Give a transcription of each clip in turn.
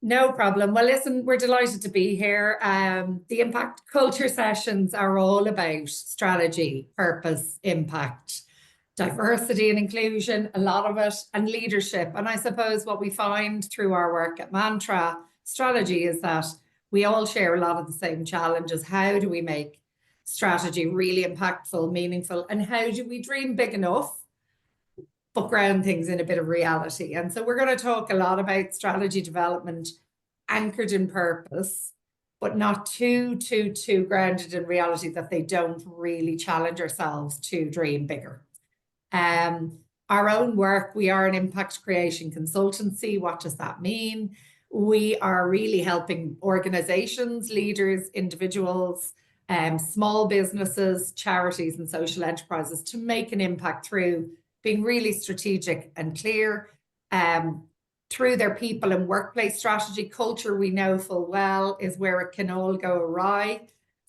No problem. Well, listen, we're delighted to be here. The impact culture sessions are all about strategy, purpose, impact, diversity and inclusion, a lot of it, and leadership. And I suppose what we find through our work at Mantra Strategy is that we all share a lot of the same challenges. How do we make strategy really impactful, meaningful, and how do we dream big enough but ground things in a bit of reality? And so we're going to talk a lot about strategy development anchored in purpose, but not too grounded in reality that they don't really challenge ourselves to dream bigger. Our own work, we are an impact creation consultancy. What does that mean? We are really helping organizations, leaders, individuals, small businesses, charities, and social enterprises to make an impact through being really strategic and clear, through their people and workplace strategy. Culture, we know full well, is where it can all go awry.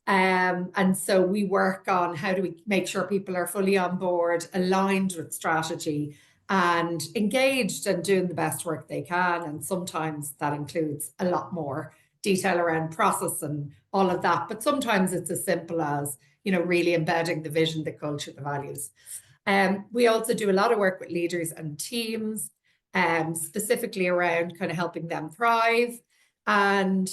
And so we work on how do we make sure people are fully on board, aligned with strategy, and engaged and doing the best work they can. And sometimes that includes a lot more detail around process and all of that. But sometimes it's as simple as, really embedding the vision, the culture, the values. We also do a lot of work with leaders and teams, specifically around kind of helping them thrive. And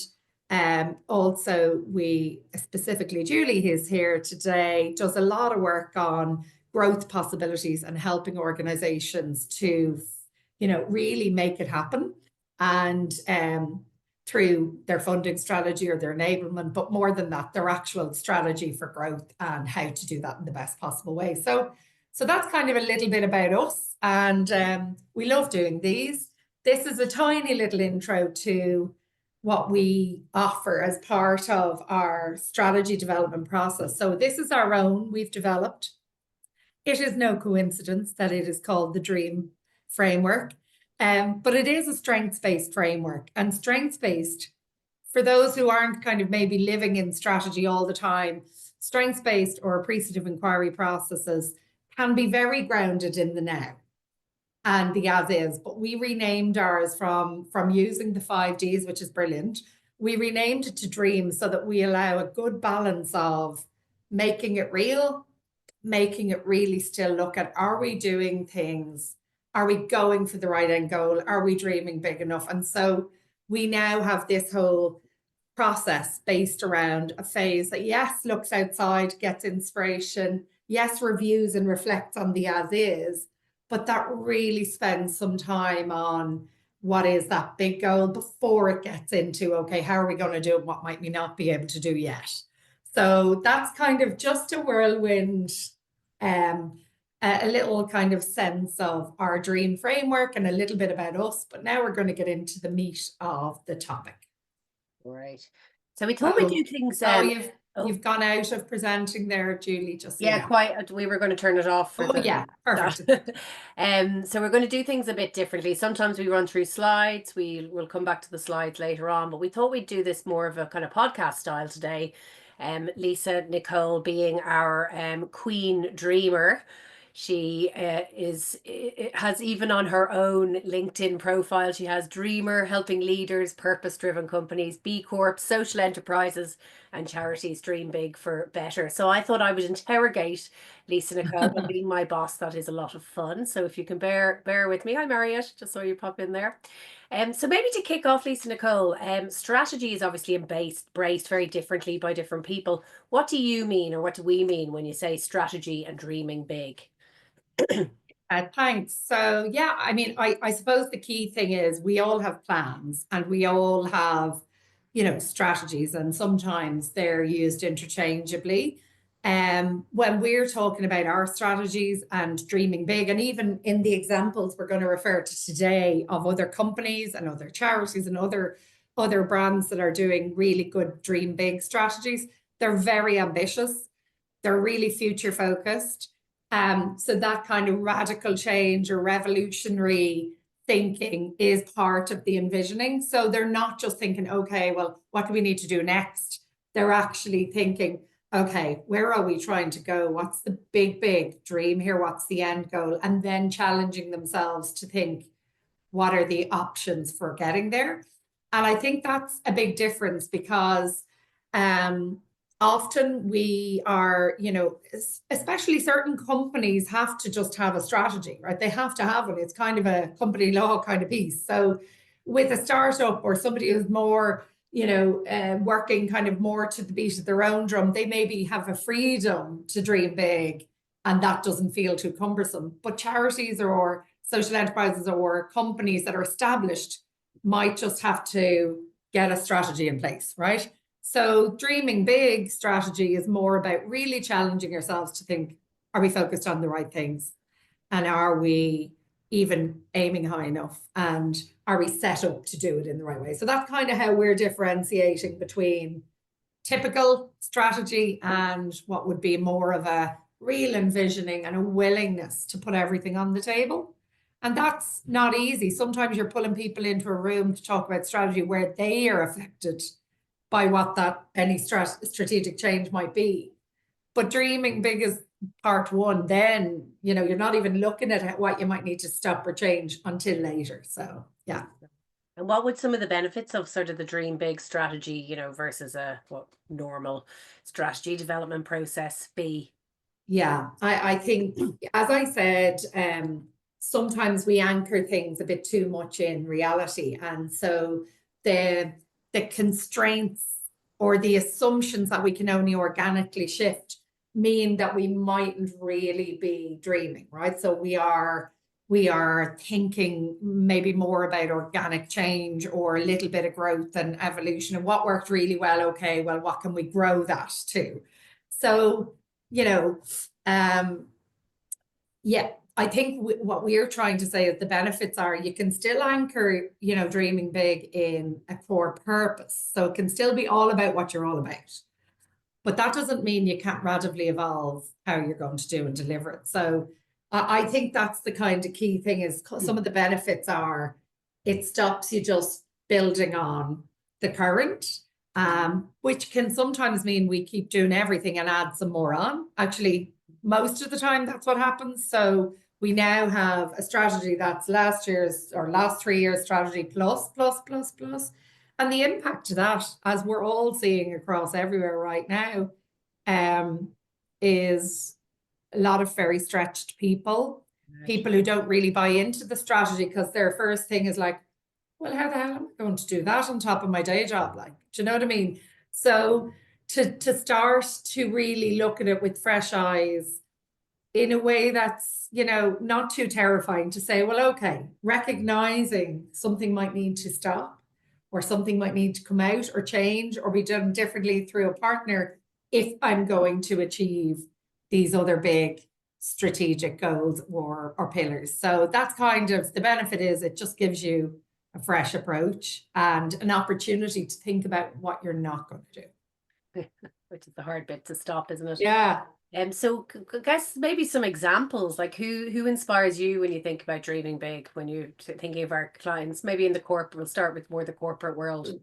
also we specifically, Julie, who's here today, does a lot of work on growth possibilities and helping organizations to, really make it happen. And through their funding strategy or their enablement, but more than that, their actual strategy for growth and how to do that in the best possible way. So that's kind of a little bit about us, and we love doing these. This is a tiny little intro to what we offer as part of our strategy development process. So this is our own, we've developed. It is no coincidence that it is called the Dream Framework, but it is a strengths-based framework. And strengths-based, for those who aren't kind of maybe living in strategy all the time, strengths-based or appreciative inquiry processes can be very grounded in the now and the as is, but we renamed ours from using the 5Ds, which is brilliant. We renamed it to Dream so that we allow a good balance of making it real, making it really still look at, are we doing things? Are we going for the right end goal? Are we dreaming big enough? And so we now have this whole process based around a phase that, yes, looks outside, gets inspiration, yes, reviews and reflects on the as is, but that really spends some time on what is that big goal before it gets into, okay, how are we going to do it? What might we not be able to do yet? So that's kind of just a whirlwind, a little kind of sense of our dream framework and a little bit about us. But now we're going to get into the meat of the topic. Right. So we thought we'd do things. You've gone out of presenting there, Julie, just so quite. We were going to turn it off for perfect. So we're going to do things a bit differently. Sometimes we run through slides. We will come back to the slides later on, but we thought we'd do this more of a kind of podcast style today. Lisa Nicole being our queen dreamer. She has, even on her own LinkedIn profile, she has dreamer, helping leaders, purpose-driven companies, B Corp, social enterprises and charities dream big for better. So I thought I would interrogate Lisa Nicole and being my boss. That is a lot of fun. So if you can bear with me, hi Mariette, just so you pop in there. So maybe to kick off, Lisa Nicole, strategy is obviously embraced very differently by different people. What do you mean, or what do we mean when you say strategy and dreaming big? Thanks. So yeah, I mean, I suppose the key thing is we all have plans and we all have, strategies, and sometimes they're used interchangeably. When we're talking about our strategies and dreaming big, and even in the examples we're going to refer to today of other companies and other charities and other brands that are doing really good dream big strategies, they're very ambitious. They're really future focused. So that kind of radical change or revolutionary thinking is part of the envisioning. So they're not just thinking, okay, well, what do we need to do next? They're actually thinking, okay, where are we trying to go? What's the big dream here? What's the end goal? And then challenging themselves to think, what are the options for getting there? And I think that's a big difference because often we are, especially certain companies have to just have a strategy, right? They have to have it. It's kind of a company law kind of piece. So with a startup or somebody who's more, working kind of more to the beat of their own drum, they maybe have a freedom to dream big and that doesn't feel too cumbersome. But charities or social enterprises or companies that are established might just have to get a strategy in place, right? So dreaming big strategy is more about really challenging yourselves to think, are we focused on the right things? And are we even aiming high enough? And are we set up to do it in the right way? So that's kind of how we're differentiating between typical strategy and what would be more of a real envisioning and a willingness to put everything on the table. And that's not easy. Sometimes you're pulling people into a room to talk about strategy where they are affected by what that any strategic change might be. But dreaming big is part one. Then, you're not even looking at what you might need to stop or change until later. So, yeah. And what would some of the benefits of sort of the dream big strategy, versus a normal strategy development process be? Yeah, I think, as I said, sometimes we anchor things a bit too much in reality. And so the constraints or the assumptions that we can only organically shift mean that we mightn't really be dreaming, right? So we are thinking maybe more about organic change or a little bit of growth and evolution and what worked really well. Okay, well, what can we grow that to? So, yeah, I think what we're trying to say is the benefits are you can still anchor, dreaming big in a core purpose. So it can still be all about what you're all about. But that doesn't mean you can't radically evolve how you're going to do and deliver it. So I think that's the kind of key thing is some of the benefits are it stops you just building on the current, which can sometimes mean we keep doing everything and add some more on. Actually, most of the time that's what happens. So we now have a strategy that's last 3 years strategy plus. And the impact of that, as we're all seeing across everywhere right now, is a lot of very stretched people who don't really buy into the strategy because their first thing is like, well, how the hell am I going to do that on top of my day job? Like, do you know what I mean? So to start to really look at it with fresh eyes in a way that's, not too terrifying to say, well, okay, recognizing something might need to stop or something might need to come out or change or be done differently through a partner if I'm going to achieve these other big strategic goals or pillars. So that's kind of the benefit is it just gives you a fresh approach and an opportunity to think about what you're not going to do. Which is the hard bit to stop, isn't it? Yeah. So I guess maybe some examples, like who inspires you when you think about dreaming big, when you're thinking of our clients, maybe in the corporate, we'll start with more the corporate world.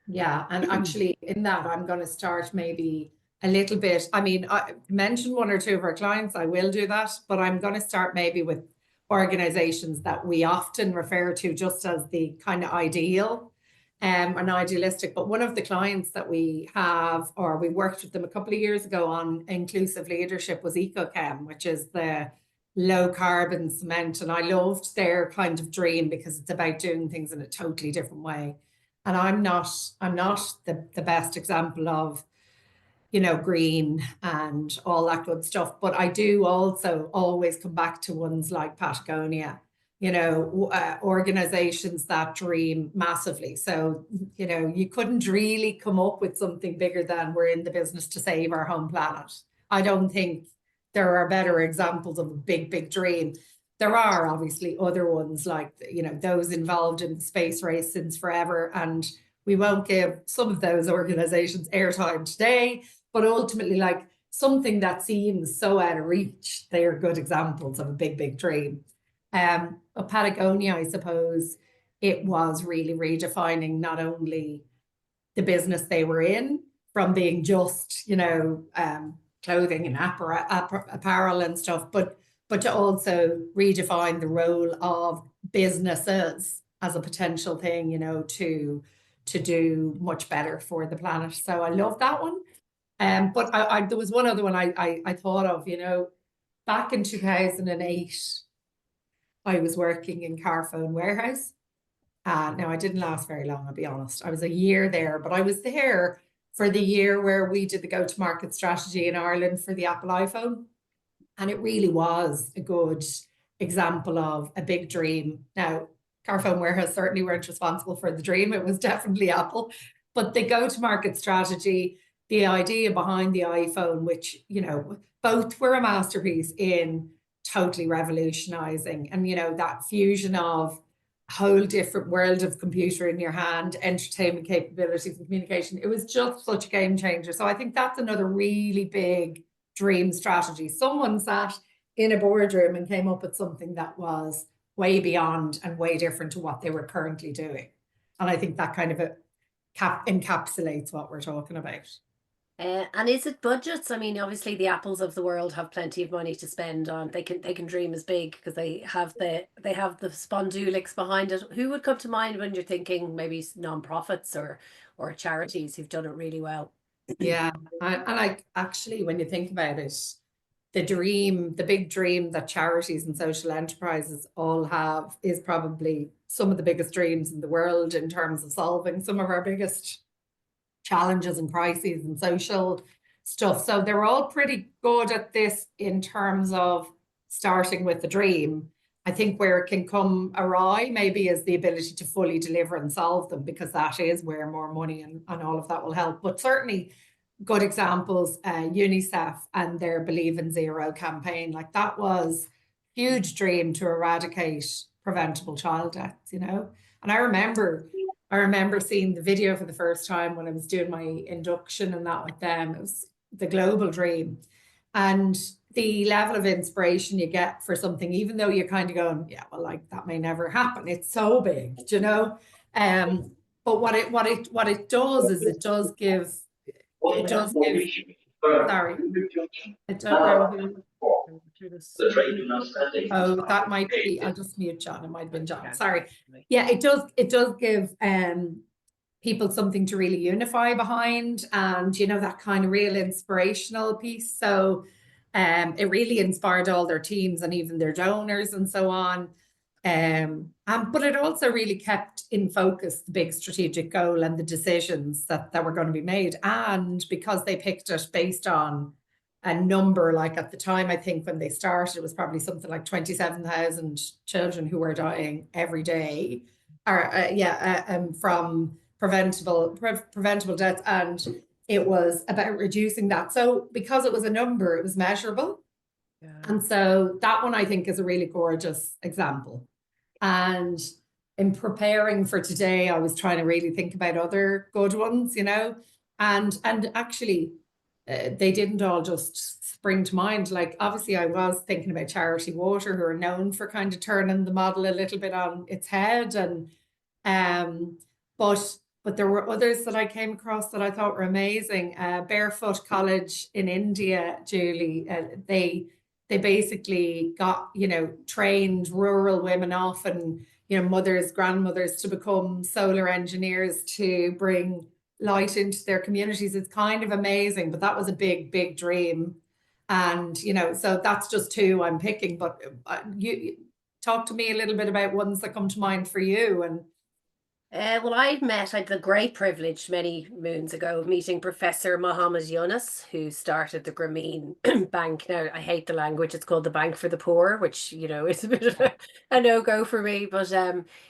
Yeah, and actually in that, I'm going to start maybe a little bit. I mean, I mentioned one or two of our clients, I will do that, but I'm going to start maybe with organizations that we often refer to just as the kind of ideal and idealistic. But one of the clients that we have, or we worked with them a couple of years ago on inclusive leadership, was EcoChem, which is the low carbon cement. And I loved their kind of dream because it's about doing things in a totally different way. And I'm not the best example of, green and all that good stuff. But I do also always come back to ones like Patagonia, organizations that dream massively. So, you couldn't really come up with something bigger than we're in the business to save our home planet. I don't think there are better examples of a big, big dream. There are obviously other ones like, those involved in the space race since forever. And we won't give some of those organizations airtime today, but ultimately like something that seems so out of reach, they are good examples of a big, big dream. But Patagonia, I suppose, it was really redefining not only the business they were in from being just, clothing and apparel and stuff, but to also redefine the role of businesses as a potential thing, to to do much better for the planet. So I love that one. But there was one other one I thought of, you know, back in 2008, I was working in Carphone Warehouse. Now I didn't last very long, I'll be honest. I was a year there, but I was there for the year where we did the go-to-market strategy in Ireland for the Apple iPhone. And it really was a good example of a big dream. Now, Carphone Warehouse certainly weren't responsible for the dream. It was definitely Apple. But the go-to-market strategy, the idea behind the iPhone, which, you know, both were a masterpiece in totally revolutionizing. And, you know, that fusion of a whole different world of computer in your hand, entertainment capabilities and communication. It was just such a game changer. So I think that's another really big dream strategy. Someone sat in a boardroom and came up with something that was way beyond and way different to what they were currently doing. And I think that kind of encapsulates what we're talking about. And is it budgets? I mean, obviously the Apples of the world have plenty of money to spend on. They can dream as big because they have the spondulics behind it. Who would come to mind when you're thinking maybe non-profits or charities who've done it really well? Yeah, and like actually, when you think about it, the big dream that charities and social enterprises all have is probably some of the biggest dreams in the world in terms of solving some of our biggest challenges and crises and social stuff. So they're all pretty good at this in terms of starting with the dream. I think where it can come awry maybe is the ability to fully deliver and solve them, because that is where more money and all of that will help. But certainly good examples, UNICEF and their Believe in Zero campaign, like that was huge dream to eradicate preventable child deaths, you know. And I remember seeing the video for the first time when I was doing my induction and that with them. It was the global dream. And the level of inspiration you get for something, even though you're kind of going, yeah, well, like that may never happen. It's so big, you know. But what it does is it does give, sorry, I don't know who. Oh, that might be, I'll just mute John. It might have been John. Sorry. Yeah, it does give people something to really unify behind, and you know, that kind of real inspirational piece. So it really inspired all their teams and even their donors and so on. But it also really kept in focus the big strategic goal and the decisions that were going to be made. And because they picked it based on a number, like at the time, I think when they started, it was probably something like 27,000 children who were dying every day, or from preventable deaths, and it was about reducing that. So because it was a number, it was measurable. Yeah. And so that one I think is a really gorgeous example. And in preparing for today, I was trying to really think about other good ones, you know, and actually they didn't all just spring to mind. Like obviously I was thinking about Charity Water, who are known for kind of turning the model a little bit on its head, and but there were others that I came across that I thought were amazing. Barefoot College in India, Julie, they basically got, you know, trained rural women, often, you know, mothers, grandmothers, to become solar engineers to bring light into their communities. It's kind of amazing, but that was a big, big dream. And, you know, so that's just two I'm picking, but you talk to me a little bit about ones that come to mind for you. And well, I had the great privilege many moons ago of meeting Professor Mohammed Yunus, who started the Grameen Bank. Now, I hate the language. It's called the Bank for the Poor, which, you know, is a bit of a no-go for me. But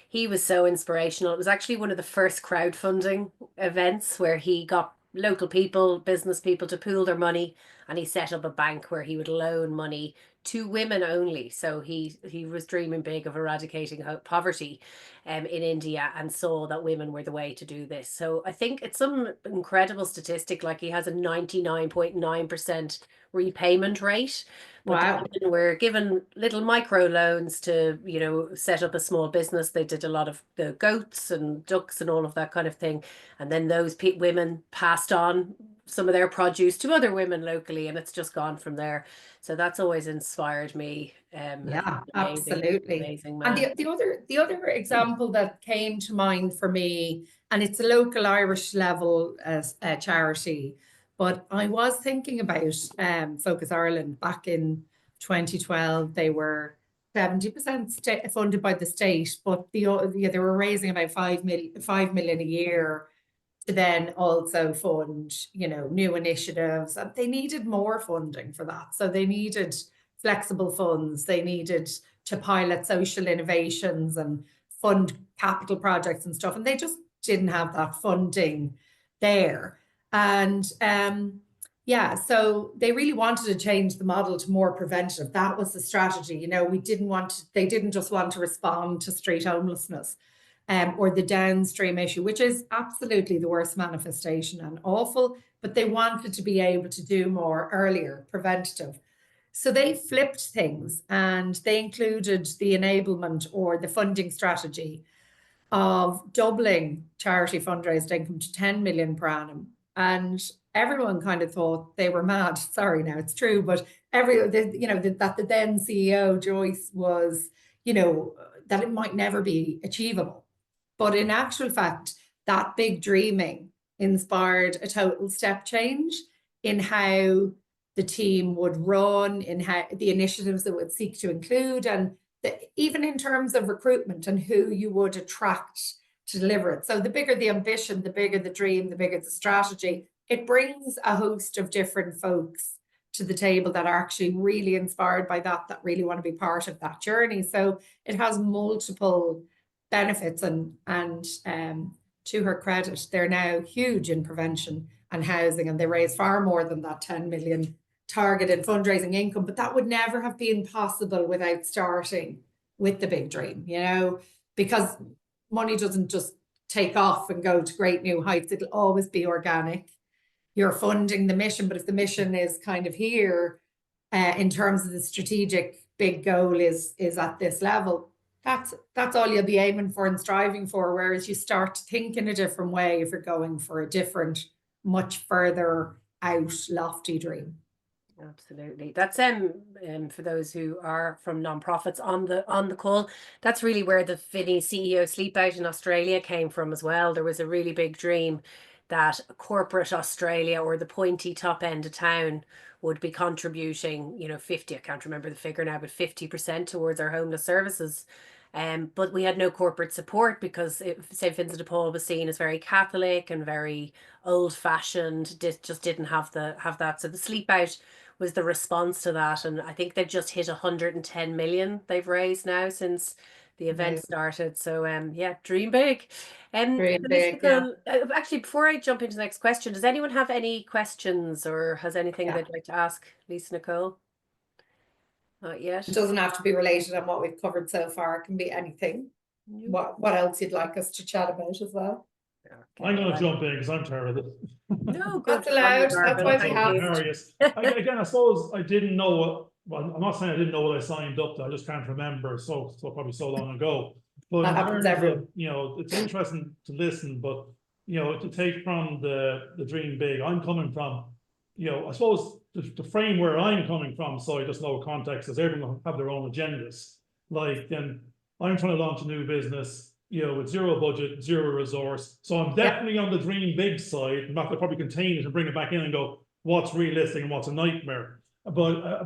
he was so inspirational. It was actually one of the first crowdfunding events where he got local people, business people, to pool their money, and he set up a bank where he would loan money to women only. So he was dreaming big of eradicating poverty in India, and saw that women were the way to do this. So I think it's some incredible statistic, like he has a 99.9% repayment rate. But wow, we're given little micro loans to, you know, set up a small business. They did a lot of the goats and ducks and all of that kind of thing. And then those women passed on some of their produce to other women locally, and it's just gone from there. So that's always inspired me. Yeah, Amazing, absolutely. amazing And man. the other example that came to mind for me, and it's a local Irish level charity, but I was thinking about Focus Ireland back in 2012. They were 70% funded by the state, but they were raising about 5 million a year to then also fund, new initiatives. And they needed more funding for that. So they needed flexible funds. They needed to pilot social innovations and fund capital projects and stuff. And they just didn't have that funding there. And yeah, so they really wanted to change the model to more preventative. That was the strategy. They didn't just want to respond to street homelessness or the downstream issue, which is absolutely the worst manifestation and awful, but they wanted to be able to do more earlier, preventative. So they flipped things and they included the enablement or the funding strategy of doubling charity fundraised income to 10 million per annum. And everyone kind of thought they were mad. Sorry, now it's true, but that the then CEO Joyce was, that it might never be achievable. But in actual fact, that big dreaming inspired a total step change in how the team would run, in how the initiatives that would seek to include, and even in terms of recruitment and who you would attract to deliver it. So the bigger the ambition, the bigger the dream, the bigger the strategy, it brings a host of different folks to the table that are actually really inspired by that really want to be part of that journey. So it has multiple benefits, and to her credit, they're now huge in prevention and housing, and they raise far more than that 10 million target in fundraising income. But that would never have been possible without starting with the big dream, because money doesn't just take off and go to great new heights. It'll always be organic. You're funding the mission, but if the mission is kind of here, in terms of the strategic big goal is at this level, that's all you'll be aiming for and striving for. Whereas you start to think in a different way if you're going for a different, much further out, lofty dream. Absolutely. That's for those who are from nonprofits on the call, that's really where the Finney CEO Sleep Out in Australia came from as well. There was a really big dream that corporate Australia or the pointy top end of town would be contributing, 50, I can't remember the figure now, but 50% towards our homeless services. But we had no corporate support because St. Vincent de Paul was seen as very Catholic and very old fashioned, just didn't have that. So the Sleep Out was the response to that. And I think they've just hit 110 million they've raised now since the event started. So yeah, dream big. Dream big, Nicole, actually, before I jump into the next question, does anyone have any questions or has anything they'd like to ask Lisa Nicole? Not yet. It doesn't have to be related on what we've covered so far. It can be anything. What else you'd like us to chat about as well? I'm going to jump in because I'm tired of it. No, good. That's allowed. That's why we have. Again, I suppose I didn't know what. Well, I'm not saying I didn't know what I signed up to. I just can't remember. So probably so long ago. But That in happens terms every. of, it's interesting to listen, but to take from the dream big. I'm coming from, I suppose the frame where I'm coming from. So I just know context is everyone have their own agendas. Like, and I'm trying to launch a new business, with zero budget, zero resource. So I'm definitely on the dream big side. I'm not going to probably contain it and bring it back in and go, what's realistic and what's a nightmare. But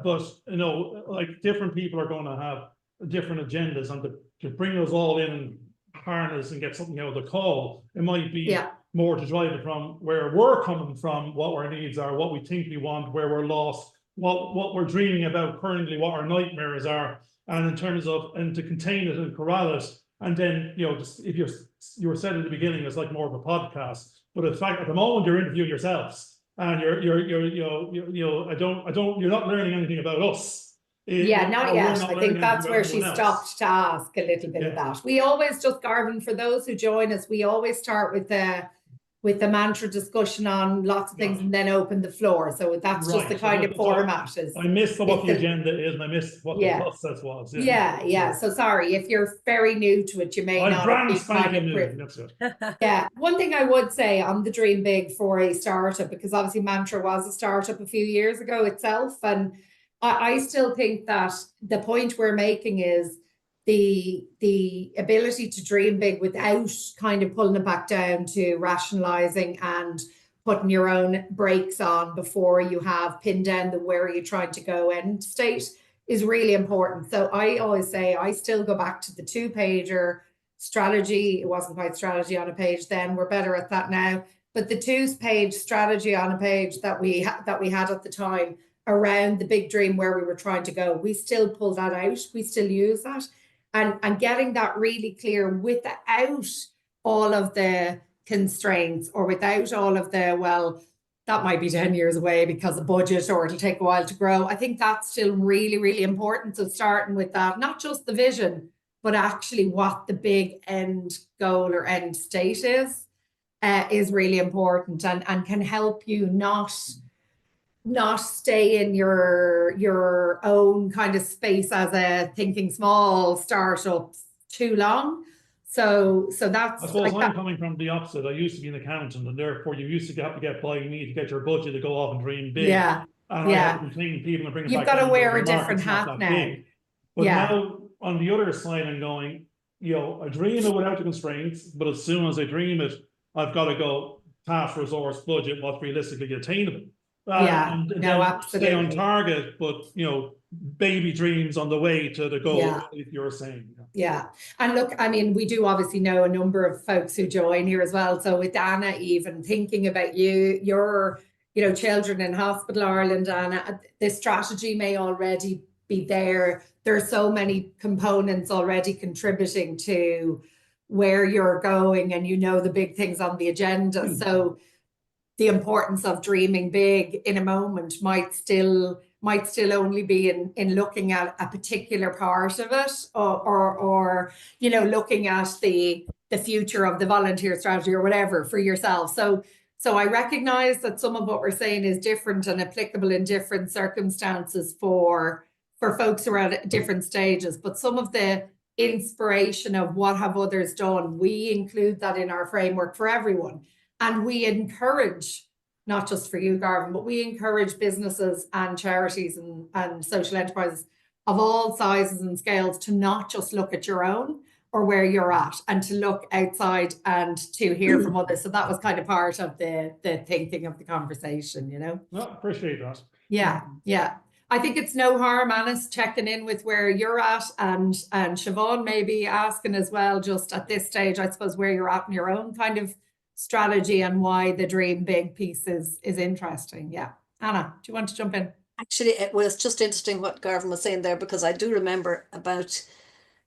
like different people are going to have different agendas, and to bring those all in and harness and get something out of the call, it might be more to drive it from where we're coming from, what our needs are, what we think we want, where we're lost, what we're dreaming about currently, what our nightmares are, and in terms of, and to contain it and corral it. And then, just if you were said at the beginning, it's like more of a podcast. But in fact, at the moment, you're interviewing yourselves, and you're not learning anything about us. Not yet. I think that's where she stopped to ask a little bit of that. We always just, Garvin, for those who join us, we always start with with the mantra discussion on lots of things and then open the floor. So that's just the Right, so kind of so format. Is I missed what the it's a- agenda is, and I missed what the Yeah. process was. Yeah. So sorry, if you're very new to it, you may I'm not have brand been kind spanking of new, that's it. Yeah, one thing I would say on the Dream Big for a startup, because obviously Mantra was a startup a few years ago itself, and I still think that the point we're making is the ability to dream big without kind of pulling it back down to rationalizing and putting your own brakes on before you have pinned down the where are you trying to go end state is really important. So I always say I still go back to the 2-pager strategy. It wasn't quite strategy on a page then. We're better at that now. But the 2-page strategy on a page that we had at the time around the big dream where we were trying to go, we still pull that out. We still use that, and getting that really clear without all of the constraints or without all of the that might be 10 years away because of budget or it'll take a while to grow. I think that's still really, really important. So starting with that, not just the vision, but actually what the big end goal or end state is really important and can help you not stay in your own kind of space as a thinking small startup too long. So that's I suppose I'm coming from the opposite. I used to be an accountant, and therefore you used to have to get by me to get your budget to go off and dream big. Yeah. And I had to contain people and bring it You've back got to down wear the a different market's not hat that now. big. But now on the other side, I'm going, I dream it without the constraints, but as soon as I dream it, I've got to go task, resource, budget, what's realistically attainable. And then absolutely. stay on target, but baby dreams on the way to the goal, if you're saying. Yeah. And look, I mean, we do obviously know a number of folks who join here as well. So with Anna, even thinking about your children in Hospital Ireland, Anna, the strategy may already be there. There are so many components already contributing to where you're going, and the big things on the agenda. So the importance of dreaming big in a moment might still only be in looking at a particular part of it, or looking at the future of the volunteer strategy or whatever for yourself. So I recognize that some of what we're saying is different and applicable in different circumstances for folks who are at different stages, but some of the inspiration of what have others done, we include that in our framework for everyone. And we encourage, not just for you, Garvin, but we encourage businesses and charities and social enterprises of all sizes and scales to not just look at your own or where you're at, and to look outside and to hear from others. So that was kind of part of the thinking of the conversation, No, appreciate that. Yeah. I think it's no harm, Annis, checking in with where you're at, and Siobhan maybe asking as well, just at this stage, I suppose, where you're at in your own kind of strategy and why the dream big piece is interesting. Yeah. Anna, do you want to jump in? Actually, it was just interesting what Garvin was saying there, because I do remember about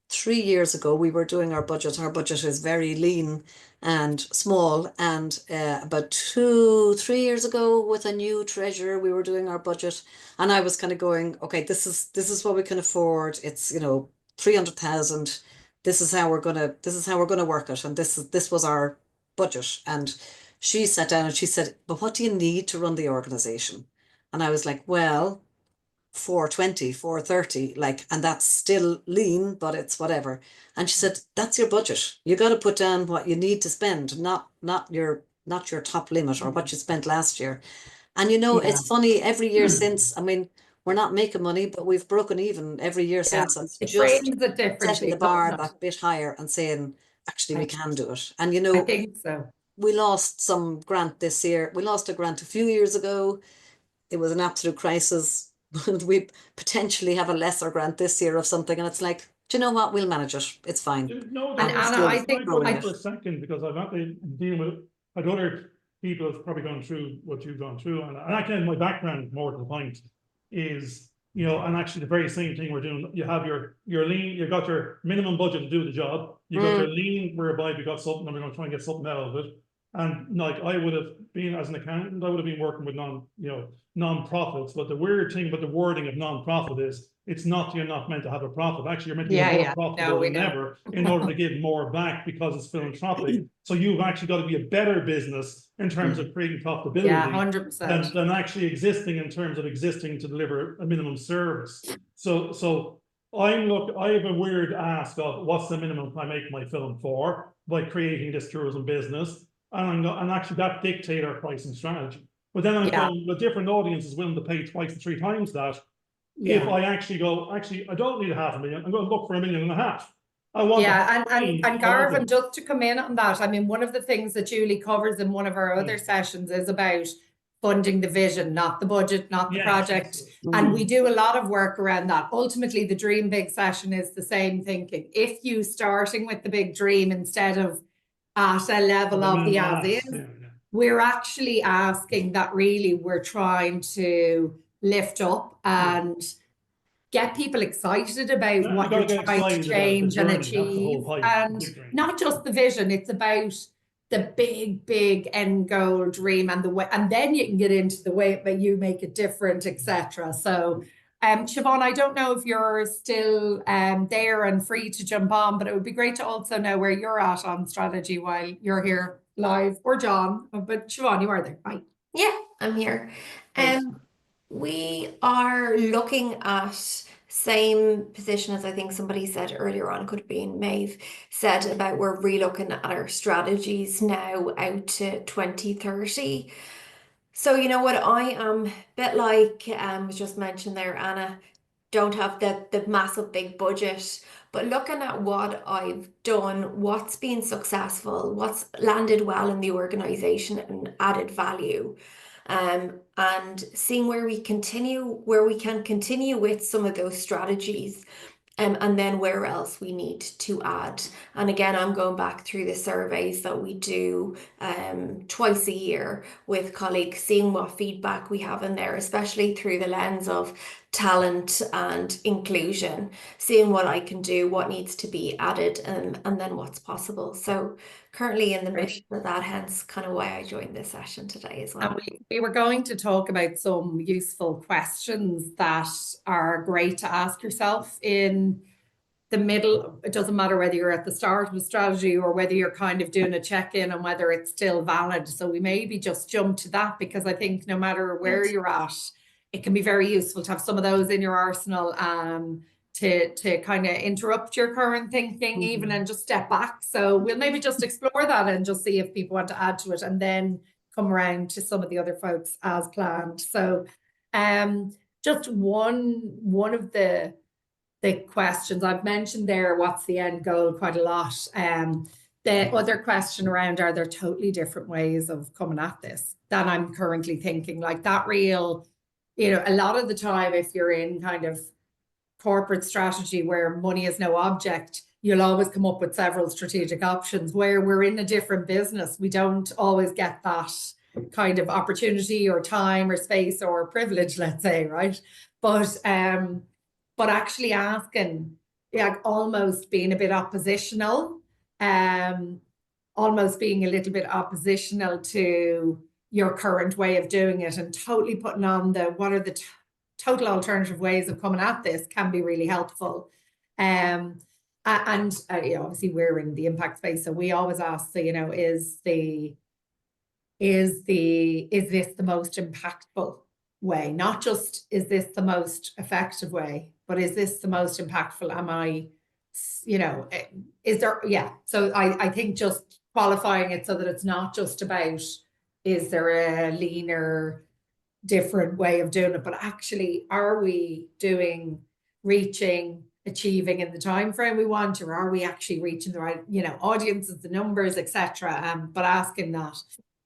3 years ago, we were doing our budget. Our budget is very lean and small. And about 3 years ago, with a new treasurer, we were doing our budget, and I was kind of going, okay, this is what we can afford. It's 300,000. This is how we're gonna work it, and this was our budget. And she sat down and she said, "But what do you need to run the organization?" And I was like, "Well, 420, 430, and that's still lean, but it's whatever." And she said, "That's your budget. You got to put down what you need to spend, not your top limit or what you spent last year." And it's funny, every year since, I mean, we're not making money, but we've broken even every year since. And It just frames it differently, setting the bar that bit higher and saying, actually, we can do it. And I think so. we lost some grant this year. We lost a grant a few years ago. It was an absolute crisis. We potentially have a lesser grant this year of something, and it's like, do you know what? We'll manage it. It's fine. No, And Anna, I think for a second, because I've not been dealing with other people have probably gone through what you've gone through, and actually my background, more to the point, is and actually the very same thing we're doing. You have your lean, you've got your minimum budget to do the job. You got your lean, whereby we got something and we're going to try and get something out of it. And like I would have been as an accountant, I would have been working with non-profits. But the weird thing about the wording of non-profit is it's not, you're not meant to have a profit. Actually, you're meant to be more profitable than ever in order to give more back because it's philanthropic. So you've actually got to be a better business in terms of creating profitability. Yeah, 100%. Than actually existing in terms of existing to deliver a minimum service. So I have a weird ask of what's the minimum I make my film for by creating this tourism business. And actually that dictate our pricing strategy. But then I'm going, the different audience is willing to pay twice and 3 times that. If I actually go, I don't need 500,000, I'm going to look for 1.5 million. I want and Garvin, just to come in on that, I mean, one of the things that Julie covers in one of our other sessions is about funding the vision, not the budget, not the project. And we do a lot of work around that. Ultimately, the Dream Big session is the same thinking. If you starting with the big dream instead of at a level of the as is, we're actually asking that really we're trying to lift up and get people excited about what you're trying to change and achieve. And not just the vision, it's about the big end goal dream and the way, and then you can get into the way that you make it different, etc. So Siobhan, I don't know if you're still there and free to jump on, but it would be great to also know where you're at on strategy while you're here live, or John, but Siobhan, you are there, right? Yeah, I'm here. We are looking at same position as I think somebody said earlier on, could have been Maeve said, about we're relooking at our strategies now out to 2030. So you know what, I am a bit like was just mentioned there, Anna, don't have the massive big budget, but looking at what I've done, what's been successful, what's landed well in the organization and added value, and seeing where we can continue with some of those strategies. And then where else we need to add. And again, I'm going back through the surveys that we do twice a year with colleagues, seeing what feedback we have in there, especially through the lens of talent and inclusion, seeing what I can do, what needs to be added, and then what's possible. So currently in the midst of that, hence kind of why I joined this session today as well. And we were going to talk about some useful questions that are great to ask yourself in the middle. It doesn't matter whether you're at the start of a strategy or whether you're kind of doing a check-in on whether it's still valid. So we maybe just jump to that, because I think no matter where you're at, it can be very useful to have some of those in your arsenal to kind of interrupt your current thinking even and just step back. So we'll maybe just explore that and just see if people want to add to it, and then come around to some of the other folks as planned. So just one of the questions I've mentioned there, what's the end goal, quite a lot. The other question around, are there totally different ways of coming at this than I'm currently thinking? Like that real, a lot of the time, if you're in kind of corporate strategy where money is no object, you'll always come up with several strategic options. Where we're in a different business, we don't always get that kind of opportunity or time or space or privilege, let's say, right? But actually asking, like almost being a bit oppositional, almost being a little bit oppositional to your current way of doing it, and totally putting on what are the total alternative ways of coming at this, can be really helpful. And obviously we're in the impact space, so we always ask, so, is this the most impactful way? Not just is this the most effective way, but is this the most impactful? Am I, is there, so I think just qualifying it so that it's not just about, is there a leaner, different way of doing it, but actually, are we reaching, achieving in the time frame we want, or are we actually reaching the right, audiences, the numbers, etc. But asking that,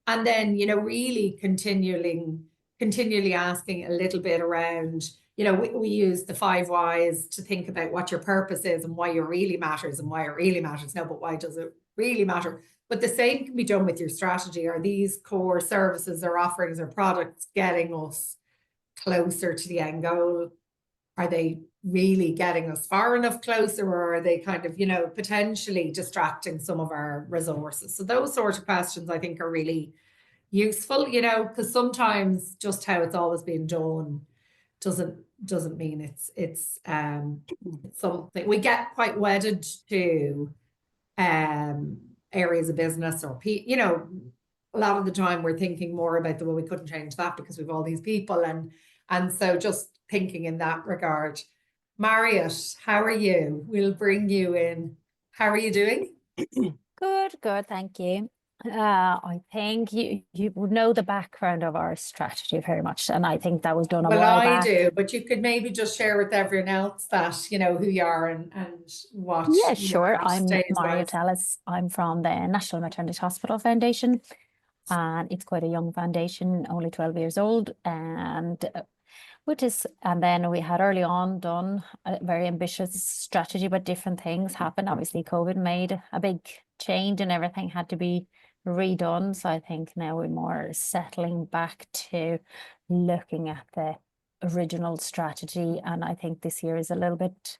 and then really continually asking a little bit around, we use the 5 whys to think about what your purpose is and why it really matters and why it really matters. No, but why does it really matter? But the same can be done with your strategy. Are these core services or offerings or products getting us closer to the end goal are they really getting us far enough closer, or are they kind of, you know, potentially distracting some of our resources? So those sort of questions I think are really useful, you know, because sometimes just how it's always been done doesn't mean it's something we get quite wedded to areas of business or you know, a lot of the time we're thinking more about the well, we couldn't change that because we've all these people, and so just thinking in that regard. Marriott, how are you? We'll bring you in. How are you doing? Good, thank you. I think you would know the background of our strategy very much, and I think that was done a Well, while I back. do, but you could maybe just share with everyone else that, you know, who you are and what Yeah, you sure. look at I'm days Marriott wise. Ellis. I'm from the National Maternity Hospital Foundation, and it's quite a young foundation, only 12 years old, and and then we had early on done a very ambitious strategy, but different things happened. Obviously, COVID made a big change and everything had to be redone. So I think now we're more settling back to looking at the original strategy. And I think this year is a little bit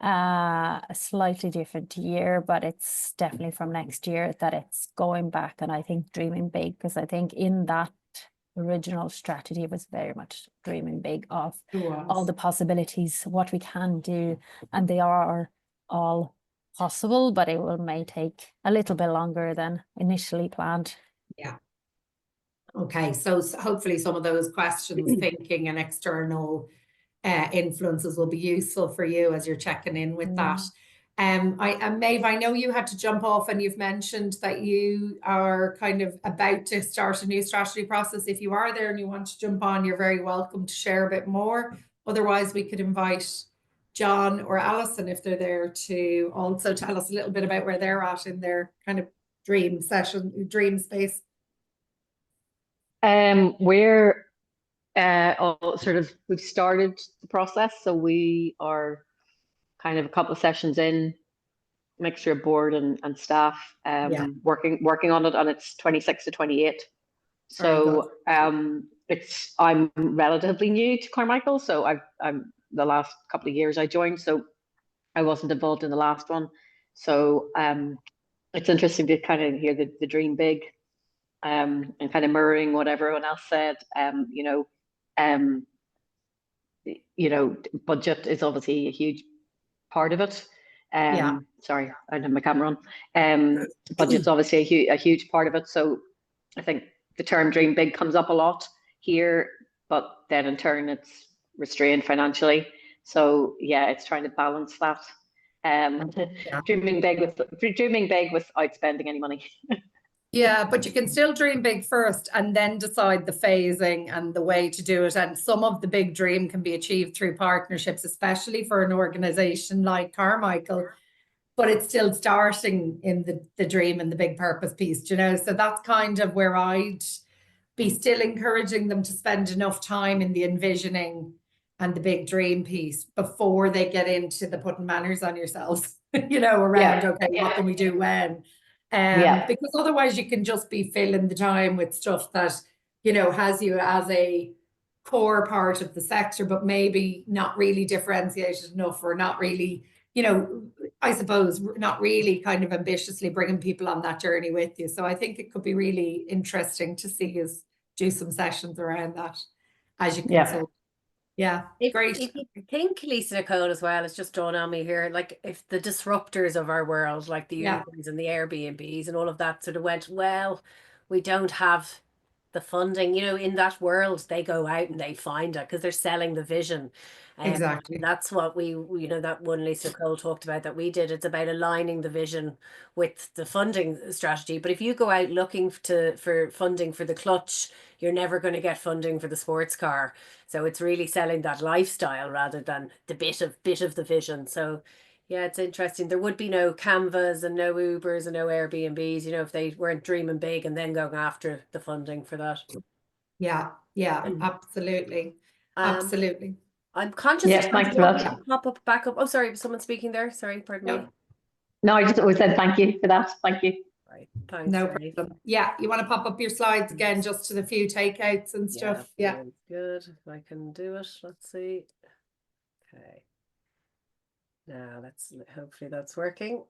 a slightly different year, but it's definitely from next year that it's going back. And I think dreaming big, because I think in that original strategy was very much dreaming big of all the possibilities, what we can do, and they are all possible, but may take a little bit longer than initially planned. Yeah. Okay, so hopefully some of those questions, thinking and external influences will be useful for you as you're checking in with that. Maeve, I know you had to jump off and you've mentioned that you are kind of about to start a new strategy process. If you are there and you want to jump on, you're very welcome to share a bit more. Otherwise, we could invite John or Alison if they're there to also tell us a little bit about where they're at in their kind of dream space. We're all we've started the process, so we are kind of a couple of sessions in, mixture of board and staff, working on it, and it's 26 to 28. So I'm relatively new to Carmichael, so I'm the last couple of years I joined, so I wasn't involved in the last one. So it's interesting to kind of hear the dream big, and kind of mirroring what everyone else said. Budget is obviously a huge part of it. Sorry, I don't have my camera on. Budget's obviously a huge part of it. So I think the term dream big comes up a lot here, but then in turn it's restrained financially. So yeah, it's trying to balance that. Dreaming big without spending any money. Yeah, but you can still dream big first and then decide the phasing and the way to do it. And some of the big dream can be achieved through partnerships, especially for an organization like Carmichael. But it's still starting in the dream and the big purpose piece, you know? So that's kind of where I'd be still encouraging them to spend enough time in the envisioning and the big dream piece before they get into the putting manners on yourselves, you know, around, what can we do when? Because otherwise you can just be filling the time with stuff that, you know, has you as a core part of the sector, but maybe not really differentiated enough, or not really, you know, I suppose not really kind of ambitiously bringing people on that journey with you. So I think it could be really interesting to see us do some sessions around that as you consult. Great. If you think, Lisa Nicole, as well, it's just dawned on me here, like if the disruptors of our world, like the Ubers and the Airbnbs and all of that sort of went, well, we don't have the funding, you know, in that world, they go out and they find it because they're selling the vision. Exactly. And that's what we, you know, that one Lisa Cole talked about that we did. It's about aligning the vision with the funding strategy. But if you go out looking for funding for the clutch, you're never going to get funding for the sports car. So it's really selling that lifestyle rather than the bit of the vision. So yeah, it's interesting. There would be no Canvas and no Ubers and no Airbnbs, you know, if they weren't dreaming big and then going after the funding for that. Yeah, absolutely. Absolutely. I'm conscious Yes, thanks for that. Pop up back up. Oh, sorry, was someone speaking there? Sorry, pardon me. No, I just always said thank you for that. Thank you. Right, thanks. No problem. Yeah, you want to pop up your slides again, just to the few takeouts and stuff. Yeah. Good. If I can do it, let's see. Now hopefully that's working.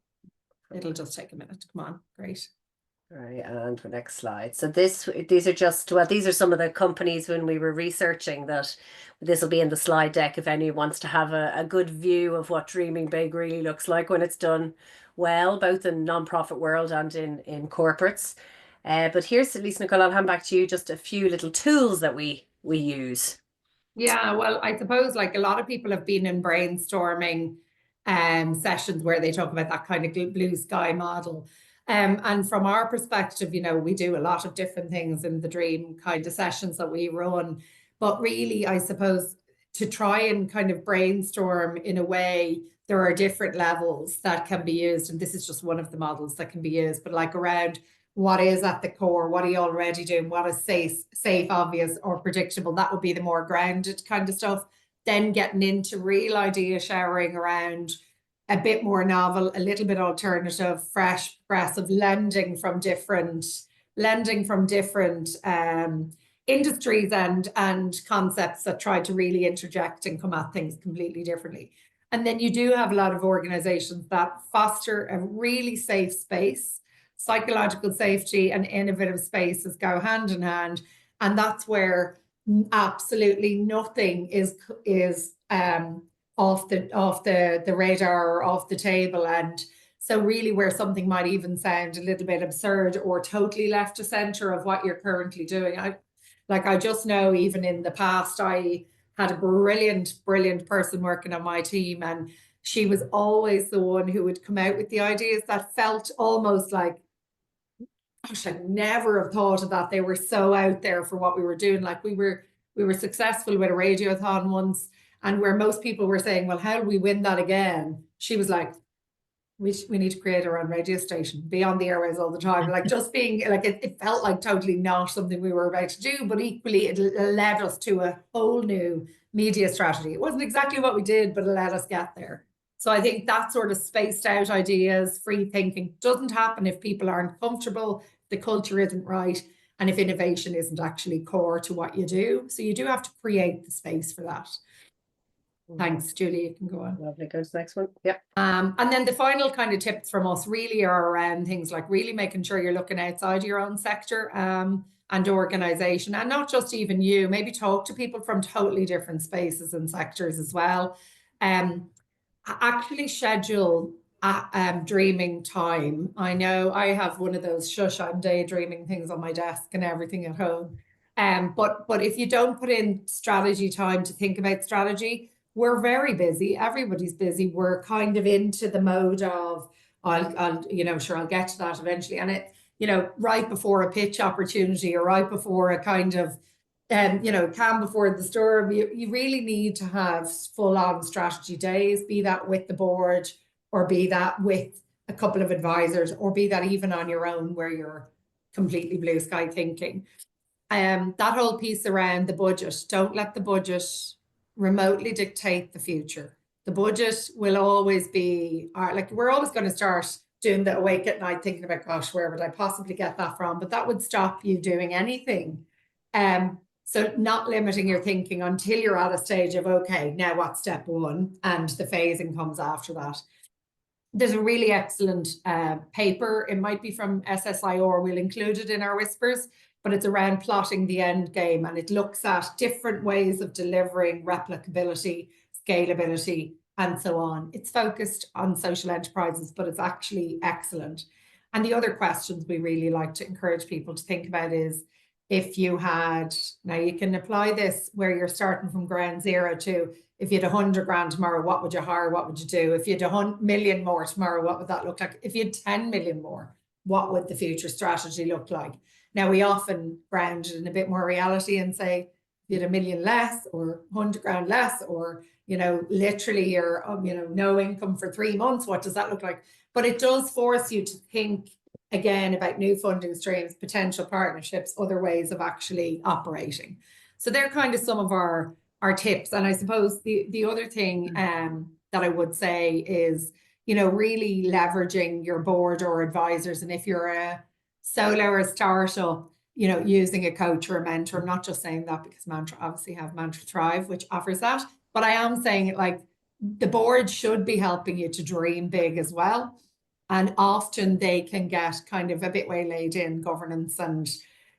It'll just take a minute. Come on, great. All right, and the next slide. So these are just, well, these are some of the companies when we were researching that. This will be in the slide deck if anyone wants to have a good view of what dreaming big really looks like when it's done well, both in non-profit world and in corporates. But here's, Lisa Nicole, I'll hand back to you, just a few little tools that we use. Yeah, well, I suppose like a lot of people have been in brainstorming sessions where they talk about that kind of blue sky model. And from our perspective, you know, we do a lot of different things in the dream kind of sessions that we run. But really, I suppose to try and kind of brainstorm in a way, there are different levels that can be used. And this is just one of the models that can be used, but like around what is at the core, what are you already doing, what is safe, obvious, or predictable. That would be the more grounded kind of stuff. Then getting into real idea sharing around a bit more novel, a little bit alternative, fresh, progressive, lending from different industries and concepts that try to really interject and come at things completely differently. And then you do have a lot of organizations that foster a really safe space. Psychological safety and innovative spaces go hand in hand, and that's where absolutely nothing is off the radar or off the table. And so really where something might even sound a little bit absurd or totally left to center of what you're currently doing. I just know even in the past, I had a brilliant person working on my team, and she was always the one who would come out with the ideas that felt almost like, gosh, I'd never have thought of that. They were so out there for what we were doing. Like we were successful with a radiothon once, and where most people were saying, well, how do we win that again? She was like, we need to create our own radio station, be on the airways all the time. Like just being like, it felt like totally not something we were about to do, but equally it led us to a whole new media strategy. It wasn't exactly what we did, but it let us get there. So I think that sort of spaced out ideas, free thinking doesn't happen if people aren't comfortable, the culture isn't right, and if innovation isn't actually core to what you do. So you do have to create the space for that. Thanks, Julie, you can go on. Lovely, go to the next one. Yep. And then the final kind of tips from us really are around things like really making sure you're looking outside your own sector and organization, and not just even you, maybe talk to people from totally different spaces and sectors as well. Actually schedule dreaming time. I know I have one of those shush, I'm daydreaming things on my desk and everything at home. But if you don't put in strategy time to think about strategy, we're very busy. Everybody's busy. We're kind of into the mode of, I'll get to that eventually. And it, right before a pitch opportunity or right before a kind of, calm before the storm, you really need to have full-on strategy days, be that with the board or be that with a couple of advisors or be that even on your own where you're completely blue sky thinking. That whole piece around the budget, don't let the budget remotely dictate the future. The budget will always be, we're always going to start doing the awake at night thinking about, gosh, where would I possibly get that from? But that would stop you doing anything. So not limiting your thinking until you're at a stage of, okay, now what's step one? And the phasing comes after that. There's a really excellent paper. It might be from SSIR. We'll include it in our whispers, but it's around plotting the end game, and it looks at different ways of delivering replicability, scalability, and so on. It's focused on social enterprises, but it's actually excellent. And the other questions we really like to encourage people to think about is, if you had, now you can apply this where you're starting from ground zero to, if you had 100 grand tomorrow, what would you hire? What would you do? If you had 100 million more tomorrow, what would that look like? If you had 10 million more, what would the future strategy look like? Now, we often ground it in a bit more reality and say, if you had 1 million less or 100 grand less, or, literally you're, no income for 3 months, what does that look like? But it does force you to think again about new funding streams, potential partnerships, other ways of actually operating. So they're kind of some of our tips. And I suppose the other thing that I would say is, really leveraging your board or advisors. And if you're a solo or a startup, using a coach or a mentor. I'm not just saying that because Mantra obviously have Mantra Thrive, which offers that, but I am saying it like the board should be helping you to dream big as well. And often they can get kind of a bit waylaid in governance and,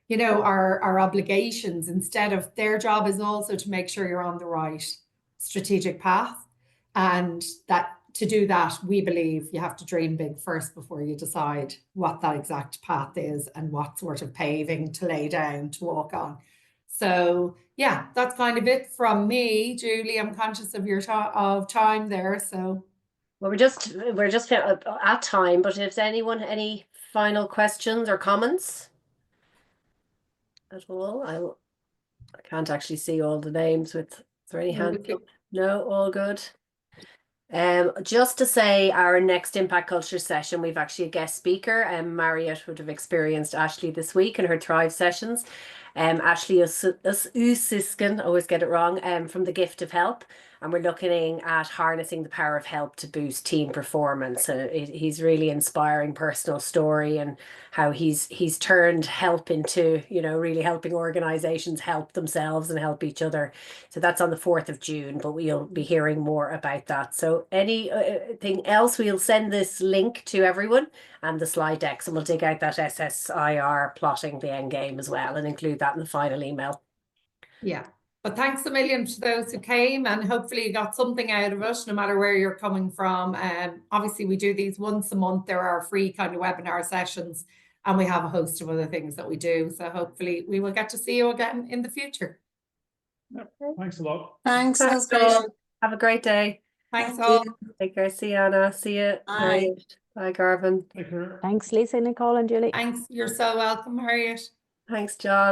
you know, our obligations, instead of their job is also to make sure you're on the right strategic path. And that to do that, we believe you have to dream big first before you decide what that exact path is and what sort of paving to lay down to walk on. So yeah, that's kind of it from me. Julie, I'm conscious of your time there. So Well, we're just at time, but if anyone any final questions or comments at all, I can't actually see all the names with, is there any hands up? No, all good. Just to say, our next Impact Culture session, we've actually a guest speaker, and Marriott would have experienced Ashley this week in her Thrive sessions. Ashley Usiskin, always get it wrong, from the Gift of Help. And we're looking at harnessing the power of help to boost team performance. He's really inspiring personal story, and how he's turned help into, you know, really helping organizations help themselves and help each other. So that's on the 4th of June, but we'll be hearing more about that. So anything else, we'll send this link to everyone and the slide decks, and we'll dig out that SSIR plotting the end game as well and include that in the final email. Yeah. But thanks a million to those who came, and hopefully you got something out of it, no matter where you're coming from. Obviously, we do these once a month. There are free kind of webinar sessions, and we have a host of other things that we do. So hopefully we will get to see you again in the future. Thanks a lot. Thanks. Thanks, That's great. all. Have a great day. Thanks Thank all. you. Take care. See you, Anna. See you. Bye. Bye, Garvin. Take care. Thanks, Lisa, Nicole and Julie. Thanks. You're so welcome, Harriet. Thanks, John.